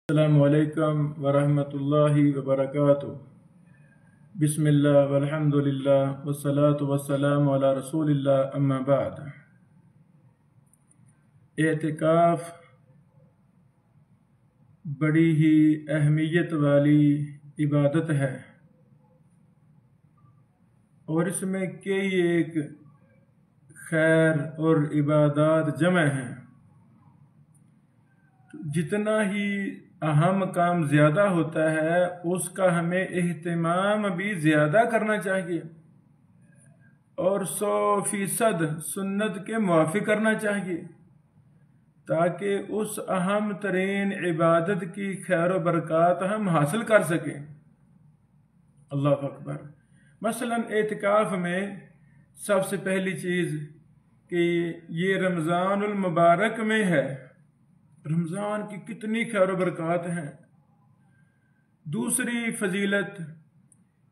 السلام علیکم ورحمۃ اللہ وبرکاتہ۔ بسم اللہ والحمد للہ والصلاة والسلام علی رسول اللہ، اما بعد۔ اعتکاف بڑی ہی اہمیت والی عبادت ہے اور اس میں کئی ایک خیر اور عبادات جمع ہیں۔ جتنا ہی اہم کام زیادہ ہوتا ہے اس کا ہمیں اہتمام بھی زیادہ کرنا چاہیے اور 100% سنت کے موافق کرنا چاہیے تاکہ اس اہم ترین عبادت کی خیر و برکات ہم حاصل کر سکیں۔ اللہ اکبر۔ مثلا اعتکاف میں سب سے پہلی چیز کہ یہ رمضان المبارک میں ہے، رمضان کی کتنی خیر و برکات ہیں۔ دوسری فضیلت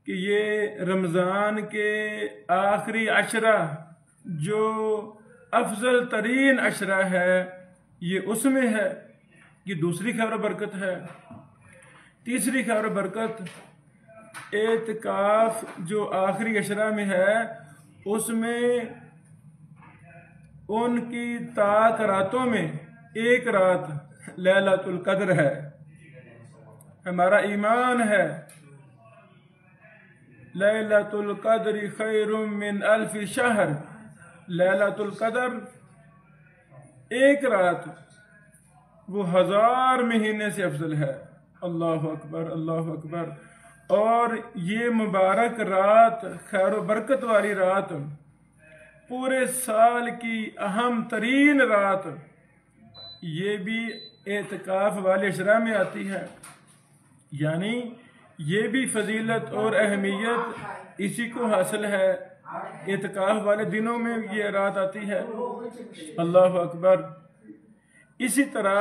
کہ یہ رمضان کے آخری عشرہ جو افضل ترین عشرہ ہے یہ اس میں ہے، یہ دوسری خیر و برکت ہے۔ تیسری خیر و برکت اعتکاف جو آخری عشرہ میں ہے اس میں ان کی طاق راتوں میں ایک رات لیلۃ القدر ہے۔ ہمارا ایمان ہے لیلۃ القدر خیر من الف شہر، لیلۃ القدر ایک رات وہ 1000 مہینے سے افضل ہے۔ اللہ اکبر، اللہ اکبر۔ اور یہ مبارک رات، خیر و برکت والی رات، پورے سال کی اہم ترین رات، یہ بھی اعتکاف والے عشرہ میں آتی ہے، یعنی یہ بھی فضیلت اور اہمیت اسی کو حاصل ہے، اعتکاف والے دنوں میں یہ رات آتی ہے۔ اللہ اکبر۔ اسی طرح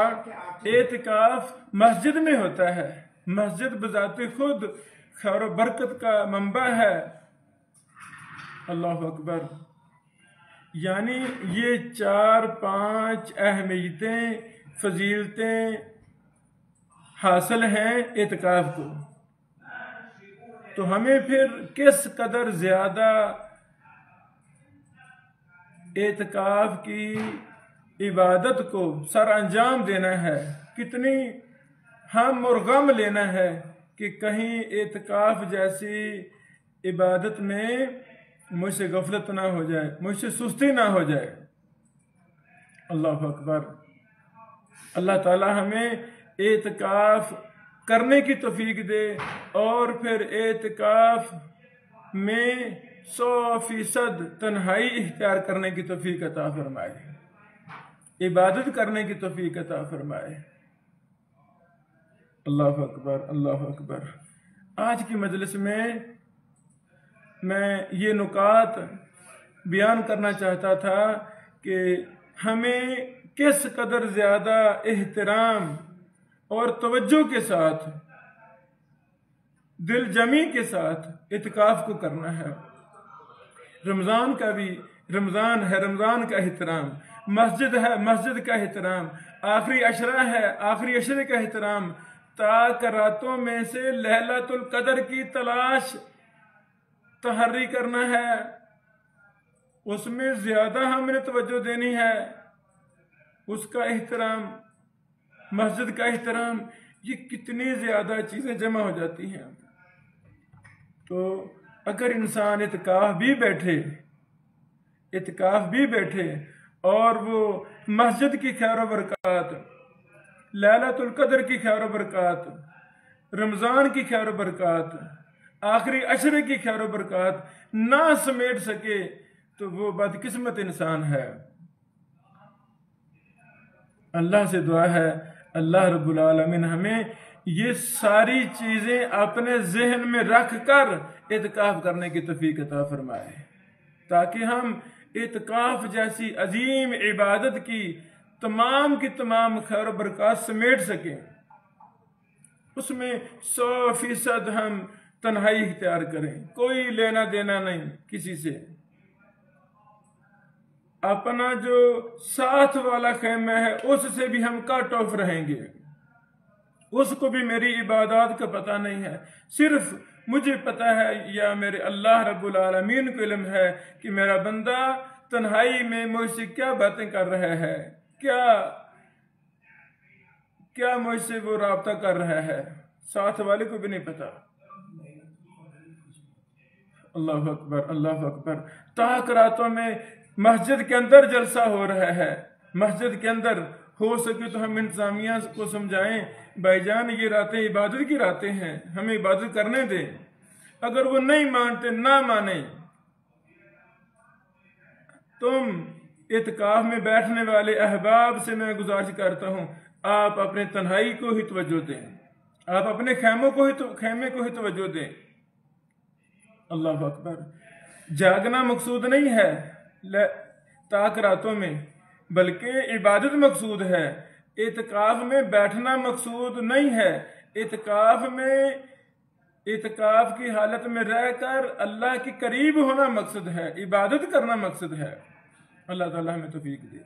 اعتکاف مسجد میں ہوتا ہے، مسجد بذات خود خیر و برکت کا منبع ہے۔ اللہ اکبر۔ یعنی یہ 4-5 اہمیتیں، فضیلتیں حاصل ہیں اعتکاف کو، تو ہمیں پھر کس قدر زیادہ اعتکاف کی عبادت کو سر انجام دینا ہے، کتنی ہم اور غم لینا ہے کہ کہیں اعتکاف جیسی عبادت میں مجھ سے غفلت نہ ہو جائے، مجھ سے سستی نہ ہو جائے۔ اللہ اکبر۔ اللہ تعالی ہمیں اعتکاف کرنے کی توفیق دے اور پھر اعتکاف میں 100% تنہائی اختیار کرنے کی توفیق عطا فرمائے، عبادت کرنے کی توفیق عطا فرمائے۔ اللہ اکبر، اللہ اکبر۔ آج کی مجلس میں یہ نکات بیان کرنا چاہتا تھا کہ ہمیں کس قدر زیادہ احترام اور توجہ کے ساتھ، دل جمی کے ساتھ اعتکاف کو کرنا ہے۔ رمضان کا بھی رمضان ہے، رمضان کا احترام، مسجد ہے، مسجد کا احترام، آخری عشرہ ہے، آخری عشرے کا احترام، طاق راتوں میں سے لیلۃ القدر کی تلاش، تحری کرنا ہے، اس میں زیادہ ہم نے توجہ دینی ہے، اس کا احترام، مسجد کا احترام، یہ کتنی زیادہ چیزیں جمع ہو جاتی ہیں۔ تو اگر انسان اعتکاف بھی بیٹھے اور وہ مسجد کی خیر و برکات، لیلۃ القدر کی خیر و برکات، رمضان کی خیر و برکات، آخری عشرے کی خیر و برکات نہ سمیٹ سکے تو وہ بدقسمت انسان ہے۔ اللہ سے دعا ہے اللہ رب العالمین ہمیں یہ ساری چیزیں اپنے ذہن میں رکھ کر اعتکاف کرنے کی توفیق عطا فرمائے تاکہ ہم اعتکاف جیسی عظیم عبادت کی تمام خیر و برکات سمیٹ سکیں، اس میں 100% ہم تنہائی اختیار کریں، کوئی لینا دینا نہیں کسی سے، اپنا جو ساتھ والا خیمہ ہے اس سے بھی ہم کٹ آف رہیں گے، اس کو بھی میری عبادات کا پتہ نہیں ہے، صرف مجھے پتہ ہے یا میرے اللہ رب العالمین کو علم ہے کہ میرا بندہ تنہائی میں مجھ سے کیا باتیں کر رہا ہے، کیا مجھ سے وہ رابطہ کر رہا ہے، ساتھ والے کو بھی نہیں پتا۔ اللہ اکبر، اللہ اکبر۔ تاک راتوں میں مسجد کے اندر جلسہ ہو رہا ہے، مسجد کے اندر ہو سکے تو ہم انتظامیہ کو سمجھائیں بھائی جان یہ راتیں عبادت کی راتیں ہیں، ہمیں عبادت کرنے دیں۔ اگر وہ نہیں مانتے نہ مانیں، تم اعتکاف میں بیٹھنے والے احباب سے میں گزارش کرتا ہوں آپ اپنے تنہائی کو ہی توجہ دیں، آپ اپنے خیمے کو ہی توجہ دیں۔ اللہ اکبر۔ جاگنا مقصود نہیں ہے تاک راتوں میں، بلکہ عبادت مقصود ہے۔ اعتکاف میں بیٹھنا مقصود نہیں ہے، اعتکاف کی حالت میں رہ کر اللہ کے قریب ہونا مقصد ہے، عبادت کرنا مقصد ہے۔ اللہ تعالیٰ ہمیں توفیق دے۔